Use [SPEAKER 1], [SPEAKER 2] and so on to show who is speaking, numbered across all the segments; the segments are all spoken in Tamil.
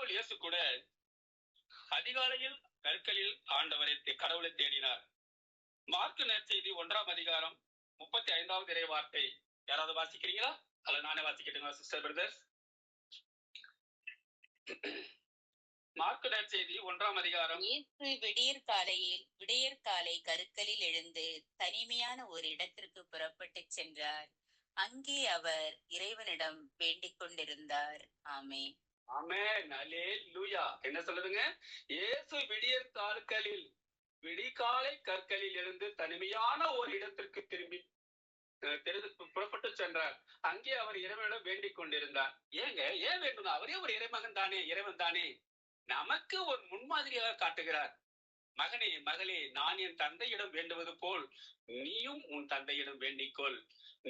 [SPEAKER 1] கடவுள் இயேசு கூட அதிகாலையில் கற்களில் கடவுளை தேடினார். மார்க்கு நற்செய்தி 1ஆம் அதிகாரம் 35வது இறை வார்த்தை யாராவது வாசிக்கிறீங்களா? அல்ல நானே வாசிக்கிட்டுங்களா சிஸ்டர் பிரதர்ஸ்? மார்க்கு நற்செய்தி 1ஆம் அதிகாரம்.
[SPEAKER 2] இயேசு விடியற்காலை கருக்களில் எழுந்து தனிமையான ஒரு இடத்திற்கு புறப்பட்டு சென்றார். அங்கே அவர் இறைவனிடம் வேண்டிக் கொண்டிருந்தார். ஆமென்.
[SPEAKER 1] ஆமென். அல்லேலூயா. என்ன சொல்லுதுங்க? இயேசு விடிகாலை கற்களில் எழுந்து தனிமையான ஒரு இடத்திற்கு புறப்பட்டு சென்றார். அங்கே அவர் இறைவனிடம் வேண்டிக் கொண்டிருந்தார். ஏன் வேண்டும்? அவரே ஒரு இறைமகன் தானே, இறைவன் தானே. நமக்கு ஒரு முன்மாதிரியாக காட்டுகிறார். மகனே, மகளே, நான் என் தந்தையிடம் வேண்டுவது போல் நீயும் உன் தந்தையிடம் வேண்டிக்கொள்.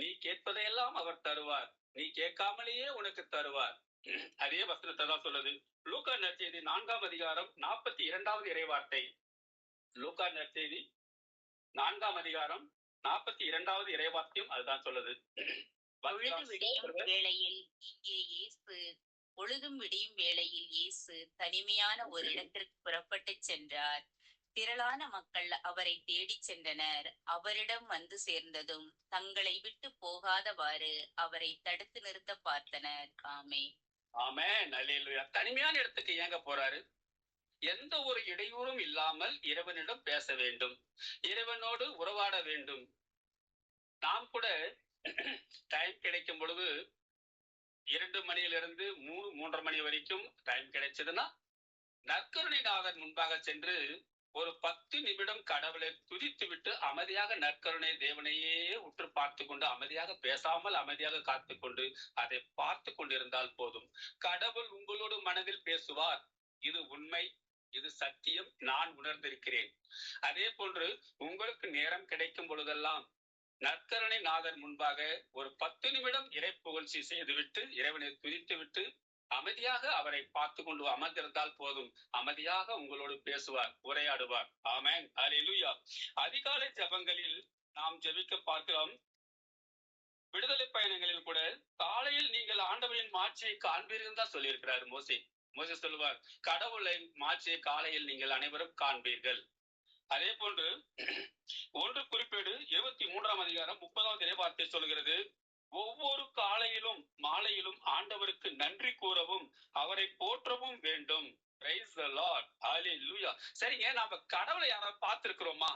[SPEAKER 1] நீ கேட்பதையெல்லாம் அவர் தருவார். நீ கேட்காமலேயே உனக்கு தருவார். அதே வசனத்தை தான் சொல்லுது. லூக்கா நற்செய்தி 4ஆம் அதிகாரம் 42வது இறைவார்த்தை. லூக்கா நற்செய்தி 4ஆம் அதிகாரம் 42வது இறைவார்த்தையும் அதுதான் சொல்லுது.
[SPEAKER 2] பொழுதும் விடியும் வேளையில் இயேசு தனிமையான ஒரு இடத்திற்கு புறப்பட்டு சென்றார். திரளான மக்கள் அவரை தேடி சென்றனர். அவரிடம் வந்து சேர்ந்ததும் தங்களை விட்டு போகாதவாறு அவரை தடுத்து நிறுத்த பார்த்தனர். ஆமென்.
[SPEAKER 1] ஆமென். அல்லேலூயா. தனிமையான இடத்துக்கு ஏங்க போறாரு? எந்த ஒரு இடையூறும் இல்லாமல் இறைவனிடம் பேச வேண்டும், இறைவனோடு உறவாட வேண்டும். நாம் கூட டைம் கிடைக்கும் பொழுது 2 மணியிலிருந்து 3:30 மணி வரைக்கும் டைம் கிடைச்சதுன்னா நற்கருணைநாதர் முன்பாக சென்று ஒரு 10 நிமிடம் கடவுளை துதித்து விட்டு அமைதியாக நற்கருணை தேவனையே உற்று பார்த்து கொண்டு அமைதியாக பேசாமல் அமைதியாக காத்து கொண்டு அதை பார்த்து கொண்டிருந்தால் போதும். கடவுள் உங்களோடு மனதில் பேசுவார். இது உண்மை, இது சத்தியம், நான் உணர்ந்திருக்கிறேன். அதே போன்று உங்களுக்கு நேரம் கிடைக்கும் பொழுதெல்லாம் நற்கருணை நாதர் முன்பாக ஒரு 10 நிமிடம் இறை புகழ்ச்சி செய்துவிட்டு இறைவனை துதித்து விட்டு அமைதியாக அவரை பார்த்து கொண்டு அமர்ந்திருந்தால் போதும். அமைதியாக உங்களோடு பேசுவார், உரையாடுவார். ஆமென். அல்லேலூயா. அதிகாலை ஜெபங்களில் நாம் ஜெபிக்க பார்க்கிறோம். விடுதலை பயணங்களில் கூட காலையில் நீங்கள் ஆண்டவரின் மாட்சியை காண்பீர்கள் தான் சொல்லியிருக்கிறார் மோசே. மோசே சொல்லுவார், கடவுளின் மாட்சியை காலையில் நீங்கள் அனைவரும் காண்பீர்கள். அதே போன்று 1 குறிப்பேடு 23ஆம் அதிகாரம் 30வது இறைவார்த்தை சொல்கிறது, ஒவ்வொரு காலையிலும் மாலையிலும் ஆண்டவருக்கு நன்றி கூறவும் அவரை போற்றவும் வேண்டும். Praise the Lord. Hallelujah. சரிங்க, நாம கடவுளை யாராவது பார்த்திருக்கிறோமா?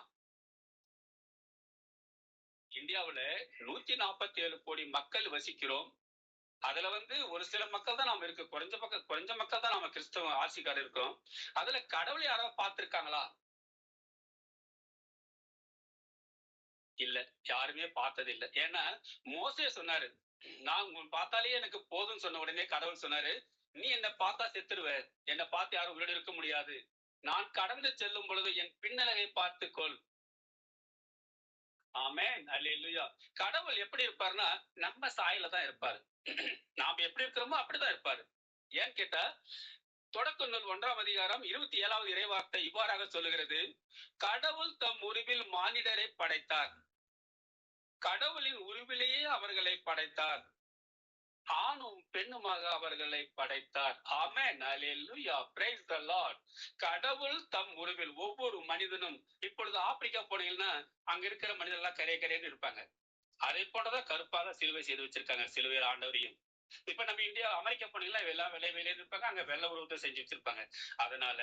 [SPEAKER 1] இந்தியாவுல 147 கோடி மக்கள் வசிக்கிறோம். அதுல ஒரு சில மக்கள் தான் நாம இருக்கு. குறைஞ்ச மக்கள் தான் நாம கிறிஸ்தவ ஆட்சிக்காரர் இருக்கோம். அதுல கடவுளை யாராவது பார்த்திருக்காங்களா? இல்ல, யாருமே பார்த்தது இல்ல. ஏன்னா மோசே சொன்னாரு, நான் பார்த்தாலே எனக்கு போதும் சொன்ன உடனே கடவுள் சொன்னாரு, நீ என்ன பார்த்தா செத்துருவ, என்ன பார்த்து யாரும் உயிரோடு இருக்க முடியாது. நான் கடந்து செல்லும் பொழுது என் பின்னலகை பார்த்துக்கொள். ஆமென். அல்லேலூயா. கடவுள் எப்படி இருப்பாருன்னா நம்ம சாயல தான் இருப்பாரு. நாம எப்படி இருக்கிறோமோ அப்படிதான் இருப்பாரு. ஏன்னு கேட்டா தொடக்க நூல் 1ஆம் அதிகாரம் 27வது இறைவார்த்தை இவ்வாறாக சொல்லுகிறது, கடவுள் தம் உருவில் மானிடரை படைத்தார். கடவுளின் உருவிலேயே அவர்களை படைத்தார். ஆணும் பெண்ணுமாக அவர்களை படைத்தார். Amen. Hallelujah. Praise the Lord. கடவுள் தம் உருவில் ஒவ்வொரு மனிதனும், இப்பொழுது ஆப்பிரிக்கா போனீங்கன்னா அங்க இருக்கிற மனிதர்கள் கரைன்னு இருப்பாங்க. அதே போன்றதான் கருப்பாக சிலுவை செய்து வச்சிருக்காங்க, சிலுவையில் ஆண்டவரையும். இப்ப நம்ம இந்தியா அமெரிக்கா போனீங்கன்னா எல்லாம் வெள்ளையில இருப்பாங்க, அங்க வெள்ளை உருவத்தை செஞ்சு வச்சிருப்பாங்க. அதனால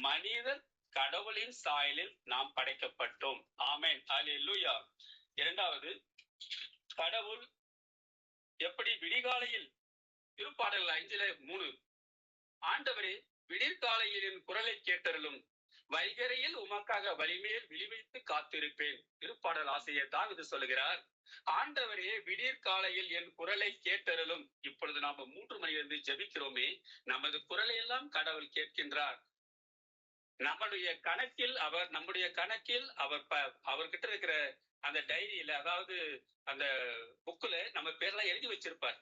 [SPEAKER 1] மனிதர் கடவுளின் சாயலில் நாம் படைக்கப்பட்டோம். ஆமென். அல்லேலூயா. இரண்டாவது, கடவுள் எப்படி விடிகாலையில் திருப்பாடல் 5:3 ஆண்டவரே விடிற்காலையில் என் குரலை கேட்டருளும், வைகரையில் உமக்காக வலிமேல் விழிவைத்து காத்திருப்பேன். திருப்பாடல் ஆசிரியர் தாவீது சொல்லுகிறார், ஆண்டவரே விடிற்காலையில் என் குரலை கேட்டருளும். இப்பொழுது நாம 3 மணியிலிருந்து ஜெபிக்கிறோமே, நமது குரலை எல்லாம் கடவுள் கேட்கின்றார். நம்முடைய கணக்கில் அவர் அவர்கிட்ட இருக்கிற அந்த டைரியில, அதாவது அந்த புக்குல நம்ம பேர்லாம் எழுதி வச்சிருப்பார்.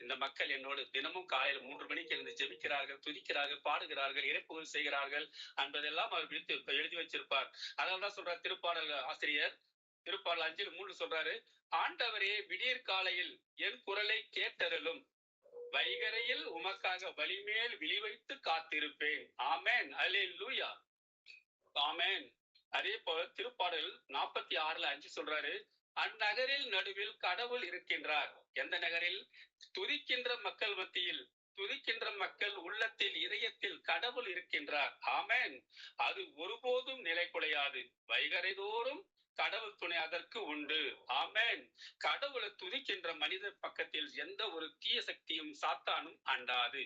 [SPEAKER 1] இந்த மக்கள் என்னோடு தினமும் காலையில் 3 மணிக்கு எழுந்து ஜெபிக்கிறார்கள், துதிக்கிறார்கள், பாடுகிறார்கள், இறைப்புகழ் செய்கிறார்கள் என்பதெல்லாம் அவர் எழுதி வச்சிருப்பார். அதனால்தான் சொல்றார் திருப்பாடல் ஆசிரியர், திருப்பாடல் 5:3 சொல்றாரு, ஆண்டவரே விடியற்காலையில் என் குரலை கேட்டருளும், வைகரையில் உமக்காக வலிமேல் விழிவைத்து காத்திருப்பேன். ஆமென். அல்லேலூயா. ஆமென். அதே போல திருப்பாடல் 46:5 சொல்றாரு, அந்நகரில் நடுவில் கடவுள் இருக்கின்றார். எந்த நகரில்? துதிக்கின்ற மக்கள் மத்தியில், துதிக்கின்ற மக்கள் உள்ளத்தில், இதயத்தில் கடவுள் இருக்கின்றார். ஆமென். அது ஒருபோதும் நிலை குலையாது. வைகறை தோறும் கடவுள் துணை அதற்கு உண்டு. ஆமென். கடவுளை துதிக்கின்ற மனிதர் பக்கத்தில் எந்த ஒரு தீய சக்தியும் சாத்தானும் அண்டாது.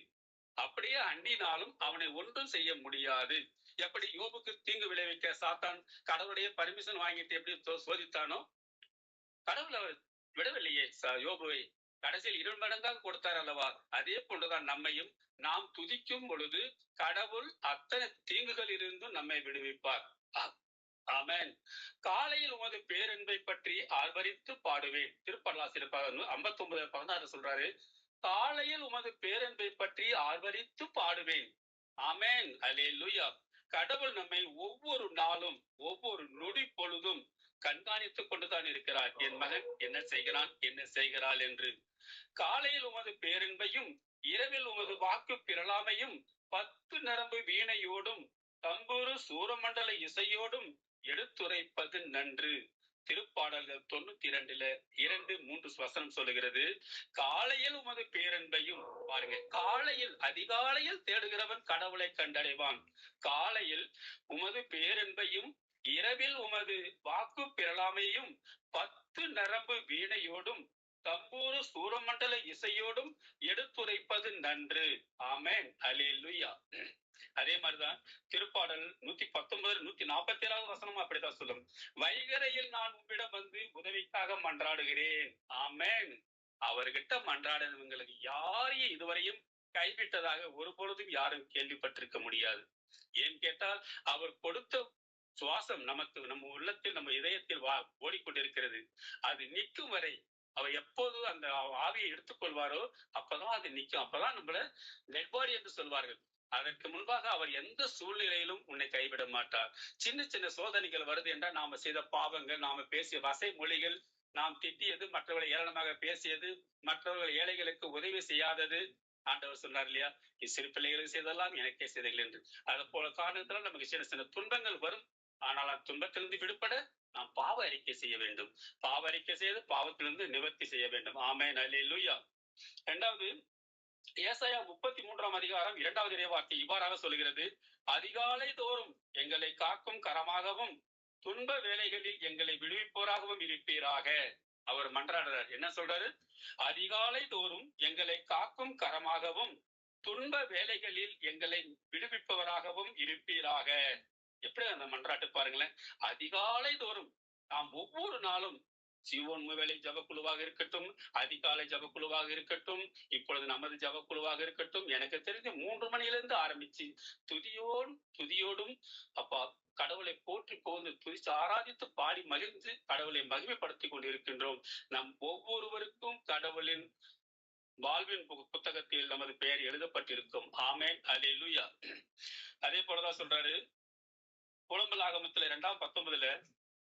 [SPEAKER 1] அப்படியே அண்டினாலும் அவனை ஒன்றும் செய்ய முடியாது. எப்படி யோபுக்கு தீங்கு விளைவிக்க சாத்தான் கடவுளுடைய பர்மிஷன் வாங்கிட்டு எப்படி சோதித்தானோ, கடவுள் அவர் விடவில்லையே யோபுவை. கடைசியில் 2 மடங்காக கொடுத்தார் அல்லவா? அதே போன்றுதான் நம்மையும் நாம் துதிக்கும் பொழுது கடவுள் அத்தனை தீங்குகள் இருந்தும் நம்மை விடுவிப்பார். ஆமென். காலையில் உமது பேரன்பை பற்றி ஆர்ப்பரித்து பாடுவேன். திருப்பாடலாசிரியர் 59:16 சொல்றாரு, காலையில் உமது பேரன்பை பற்றி ஆர்ப்பரித்து பாடுவேன். ஆமென். அல்லேலூயா. கடவுள் நம்மை ஒவ்வொரு நாளும் ஒவ்வொரு நொடி பொழுதும் கண்காணித்துக் கொண்டுதான் இருக்கிறார். என் மகன் என்ன செய்கிறான், என்ன செய்கிறாள் என்று. காலையில் உமது பேரன்பையும் இரவில் உமது வாக்கு பிறலாமையும் 10 நரம்பு வீணையோடும் தம்புரு சூரமண்டல இசையோடும் எடுத்துரைப்பது நன்று. திருப்பாடல்கள் 92:2-3 வசனம் சொல்லுகிறது, காலையில் உமது பேரன்பையும். பாருங்க, காலையில் அதிகாலையில் தேடுகிறவன் கடவுளை கண்டடைவான். காலையில் உமது பேரன்பையும் இரவில் உமது வாக்கு பிறலாமையும் 10 நரம்பு வீணையோடும் தம்பூரு சூரமண்டல இசையோடும் எடுத்துரைப்பது நன்று. ஆமென். அல்லேலூயா. அதே மாதிரிதான் திருப்பாடல் 119-147 வசனம் அப்படித்தான் சொல்லும், வைகரையில் நான் உம்மிடம் வந்து உதவிக்காக மன்றாடுகிறேன். ஆமென். அவர்கிட்ட மன்றாடுறவங்களுக்கு யாரையும் இதுவரையும் கைவிட்டதாக ஒரு பொழுதும் யாரும் கேள்விப்பட்டிருக்க முடியாது. ஏன் கேட்டால் அவர் கொடுத்த சுவாசம் நமக்கு, நம்ம உள்ளத்தில், நம்ம இதயத்தில் ஓடிக்கொண்டிருக்கிறது. அது நிற்கும் வரை, அவர் எப்போது அந்த ஆவியை எடுத்துக்கொள்வாரோ அப்பதான் அது நிற்கும். அப்பதான் நம்மள டெட் பாடி என்று சொல்வார்கள். அதற்கு முன்பாக அவர் எந்த சூழ்நிலையிலும் உன்னை கைவிட மாட்டார். சின்ன சின்ன சோதனைகள் வருது என்றால் நாம செய்த பாவங்கள், நாம பேசிய வசை மொழிகள், நாம் திட்டியது, மற்றவர்களை ஏளனமாக பேசியது, மற்றவர்கள் ஏழைகளுக்கு உதவி செய்யாதது. ஆண்டவர் சொன்னார் இல்லையா, சிறு பிள்ளைகளுக்கு செய்தெல்லாம் எனக்கே செய்தீர்கள் என்று. அது போல காரணத்தினால் நமக்கு சின்ன சின்ன துன்பங்கள் வரும். ஆனால் அந்த துன்பத்திலிருந்து விடுபட நாம் பாவ அறிக்கை செய்ய வேண்டும். பாவ அறிக்கை செய்து பாவத்திலிருந்து நிவர்த்தி செய்ய வேண்டும். ஆமென். அல்லேலூயா. 2வது ஏசாயா 33:2 இறைவார்த்தை இவ்வாறாக சொல்கிறது, அதிகாலை தோறும் எங்களை காக்கும் கரமாகவும் துன்ப வேளைகளில் எங்களை விடுவிப்போராகவும் இருப்பீராக. அவர் மன்றாடுறார். என்ன சொல்றாரு? அதிகாலை தோறும் எங்களை காக்கும் கரமாகவும் துன்ப வேளைகளில் எங்களை விடுவிப்பவராகவும் இருப்பீராக. எப்படி அந்த மன்றாட்டு பாருங்களேன். அதிகாலை தோறும் நாம் ஒவ்வொரு நாளும் ஜீவன் வேலை ஜபக்குழுவாக இருக்கட்டும், அதிகாலை ஜபக்குழுவாக இருக்கட்டும், இப்பொழுது நமது ஜபக்குழுவாக இருக்கட்டும், எனக்கு தெரிஞ்ச 3 மணியிலிருந்து ஆரம்பிச்சு துதியோடும் அப்பா கடவுளை போற்றி போந்து துதித்து ஆராதித்து பாடி மகிழ்ந்து கடவுளை மகிமைப்படுத்திக் கொண்டிருக்கின்றோம். நம் ஒவ்வொருவருக்கும் கடவுளின் வாழ்வின் புத்தகத்தில் நமது பெயர் எழுதப்பட்டிருக்கும். ஆமென். அல்லேலூயா. அதே போலதான் சொல்றாரு, புலம்பலாகமத்துல 2:19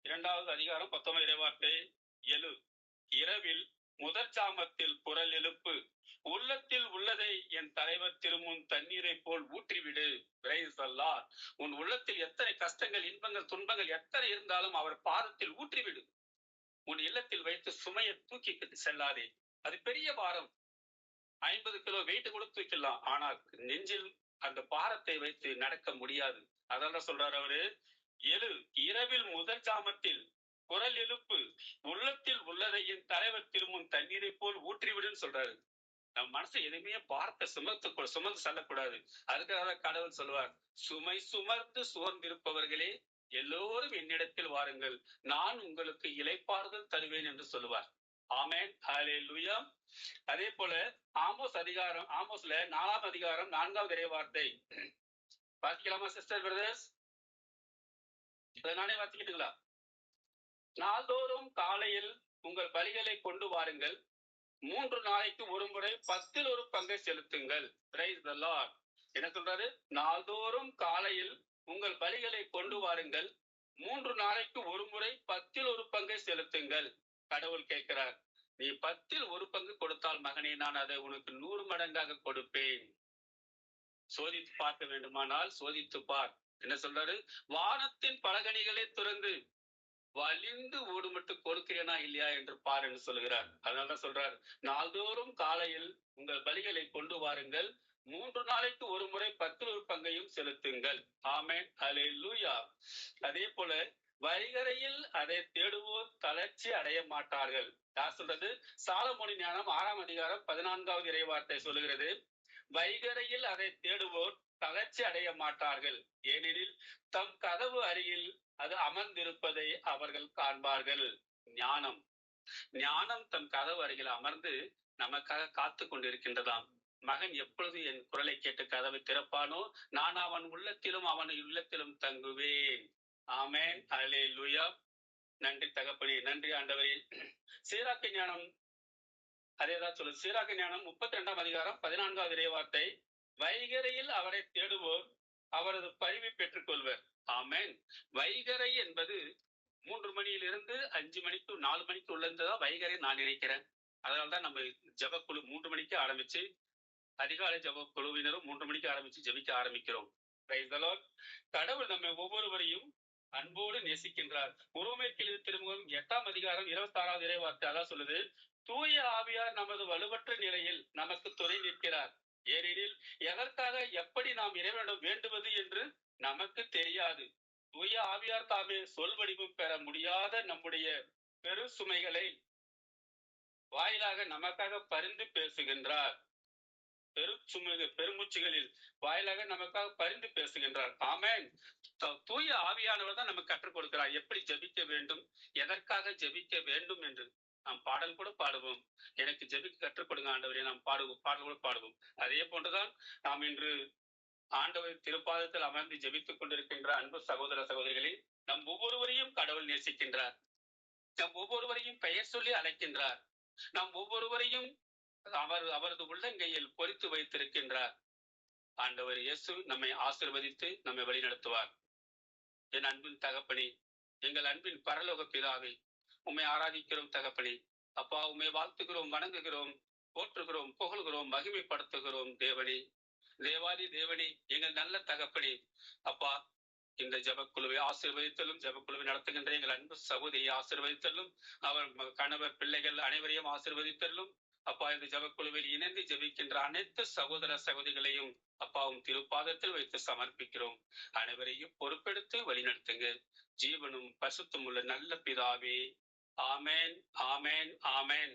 [SPEAKER 1] 2வது 19 இறைவார்த்தை, எழு, இரவில் முதற் சாமத்தில் குரல் எழுப்பு, உள்ளத்தில் உள்ளதை என் தலைவர் திருமுன் தண்ணீரை போல் ஊற்றிவிடு. Price the Lord. உன் உள்ளத்தில் எத்தனை கஷ்டங்கள், இன்பங்கள், துன்பங்கள் எத்தனை இருந்தாலும் அவர் பாதத்தில் ஊற்றிவிடு. உன் இல்லத்தில் வைத்து சுமையை தூக்கி செல்லாதே. அது பெரிய பாரம். 50 கிலோ வெயிட் கூட தூக்கலாம். ஆனால் நெஞ்சில் அந்த பாரத்தை வைத்து நடக்க முடியாது. அதான் சொல்றாரு அவரு, எழு, இரவில் முதல் ஜாமத்தில் குரல் எழுப்பு, உள்ளத்தில் உள்ளதை என் தலைவர் திருமுன் தண்ணீரை போல் ஊற்றிவிடுன்னு சொல்றாரு. நம் மனசு எதுவுமே பார்த்த சுமந்து செல்லக்கூடாது. அதுக்காக கடவுள் சொல்லுவார், சுமை சுமர்ந்து சோர்ந்திருப்பவர்களே எல்லோரும் என்னிடத்தில் வாருங்கள், நான் உங்களுக்கு இளைப்பாறுதல் தருவேன் என்று சொல்லுவார். ஆமென். ஹல்லேலூயா. அதே போல ஆமோஸ்ல 4ஆம் அதிகாரம் 4வது இறைவார்த்தை வாசிக்கலாமா சிஸ்டர் பிரதர்ஸ்? நானே வாசிக்கிட்டுங்களா? நாள்தோறும் காலையில் உங்கள் பலிகளை கொண்டு வாருங்கள், 3 நாளைக்கு ஒரு முறை 10ல் ஒரு பங்கை செலுத்துங்கள். Price the Lord. என்ன சொல்றாரு? நாள்தோறும் காலையில் உங்கள் பலிகளை கொண்டு வாருங்கள், 3 நாளைக்கு ஒரு முறை 10ல் ஒரு பங்கை செலுத்துங்கள். கடவுள் கேட்கிறார், நீ 10ல் ஒரு பங்கு கொடுத்தால் மகனே, நான் அதை உனக்கு 100 மடங்காக கொடுப்பேன். சோதித்து பார்க்க வேண்டுமானால் சோதித்து பார். என்ன சொல்றாரு? வானத்தின் பலகணிகளை திறந்து வலிந்து ஓடுமட்டு கொடுக்கிறேனா இல்லையா என்று பார் என்று சொல்கிறார். அதனாலதான் சொல்றார், நாள்தோறும் காலையில் உங்கள் பலிகளை கொண்டு வாருங்கள், 3 நாளைக்கு ஒரு முறை 10 பங்கையும் செலுத்துங்கள். ஆமென், அல்லேலூயா. அதே போல வைகரையில் அதை தேடுவோர் தளர்ச்சி அடைய மாட்டார்கள். யார் சொல்றது? சாலமோனின் ஞானம் 6ஆம் அதிகாரம் 14வது இறைவார்த்தை சொல்லுகிறது, வைகரையில் அதை தேடுவோர் தளர்ச்சி அடைய மாட்டார்கள், ஏனெனில் தம் கதவு அருகில் அது அமர்ந்திருப்பதை அவர்கள் காண்பார்கள். ஞானம் ஞானம் தம் கதவு அருகில் அமர்ந்து நமக்காக காத்து கொண்டிருக்கின்றதாம். மகன் எப்பொழுது என் குரலை கேட்டு கதவை திறப்பானோ, நான் அவன் உள்ளத்திலும் அவன் உள்ளத்திலும் தங்குவேன். ஆமென், அல்லேலூயா. நன்றி தகப்பனே, நன்றி ஆண்டவரே. சீராக்கு ஞானம் அதேதான் சொல்லுது. சீராக்கு ஞானம் 32ஆம் அதிகாரம் 14வது இறைவார்த்தை, வைகரையில் அவரை தேடுவோர் அவரது பரிவை பெற்றுக் கொள்வர். ஆமென். வைகரை என்பது 3 மணியிலிருந்து 5 மணிக்கு 4 மணிக்கு உள்ளதுதான் வைகரை நான் நினைக்கிறேன். அதனால்தான் நம்ம ஜபக்குழு 3 மணிக்கு ஆரம்பிச்சு, அதிகாலை ஜப குழுவினரும் 3 மணிக்கு ஆரம்பிச்சு ஜபிக்க ஆரம்பிக்கிறோம். Praise the Lord. கடவுள் நம்மை ஒவ்வொருவரையும் அன்போடு நேசிக்கின்றார். உரோமையர் திருமுகம் 8ஆம் அதிகாரம் 26வது இறைவார்த்தை அதான் சொல்லுது, தூய ஆவியார் நமது வலுவற்ற நிலையில் நமக்கு துணை நிற்கிறார், ஏனெனில் எதற்காக எப்படி நாம் இறைவனிடம் வேண்டுவது என்று நமக்கு தெரியாது. தூய ஆவியார் தாமே சொல் வடிவம் பெற முடியாத நம்முடைய பெரு சுமைகளை வாயிலாக நமக்காக பரிந்து பேசுகின்றார். பெருமூச்சுகளில் வாயிலாக நமக்காக பரிந்து பேசுகின்றார். ஆமென். தூய ஆவியானவர் தான் நமக்கு கற்றுக் கொடுக்கிறார் எப்படி ஜெபிக்க வேண்டும், எதற்காக ஜெபிக்க வேண்டும் என்று. நாம் பாடல் கூட பாடுவோம், எனக்கு ஜெபிக்க கற்றுக் கொடுங்க ஆண்டவரே, நாம் பாடல் கூட பாடுவோம். அதே போன்றுதான் நாம் இன்று ஆண்டவர் திருப்பாதத்தில் அமர்ந்து ஜெபித்துக் கொண்டிருக்கின்ற அன்பு சகோதர சகோதரிகளே, நம் ஒவ்வொருவரையும் கடவுள் நேசிக்கின்றார். நம் ஒவ்வொருவரையும் பெயர் சொல்லி அழைக்கின்றார். நம் ஒவ்வொருவரையும் அவரது உள்ளங்கையில் பொறித்து வைத்திருக்கின்றார். ஆண்டவர் இயேசு நம்மை ஆசீர்வதித்து நம்மை வழிநடத்துவார். என் அன்பின் தகப்பனே, எங்கள் அன்பின் பரலோக பிதாவே, உம்மை ஆராதிக்கிறோம் தகப்பனே. அப்பா, உம்மை வாழ்த்துகிறோம், வணங்குகிறோம், போற்றுகிறோம், புகழ்கிறோம், மகிமைப்படுத்துகிறோம் தேவனே. தேவாதி தேவனே, எங்கள் நல்ல தகப்பனே. அப்பா, இந்த ஜபக்குழுவை ஆசீர்வதித்தலும், ஜபக்குழுவை நடத்துகின்ற எங்கள் அன்பு சகோதரியை ஆசீர்வதித்தலும், அவர் கணவர் பிள்ளைகள் அனைவரையும் ஆசீர்வதித்தலும். அப்பா, இந்த ஜபக்குழுவில் இணைந்து ஜபிக்கின்ற அனைத்து சகோதர சகோதரிகளையும் அப்பாவும் திருப்பாதத்தில் வைத்து சமர்ப்பிக்கிறோம். அனைவரையும் பொறுப்பெடுத்து வழிநடத்துங்க. ஜீவனும் பசுத்தும் உள்ள நல்ல பிதாவே. ஆமென், ஆமென், ஆமென்.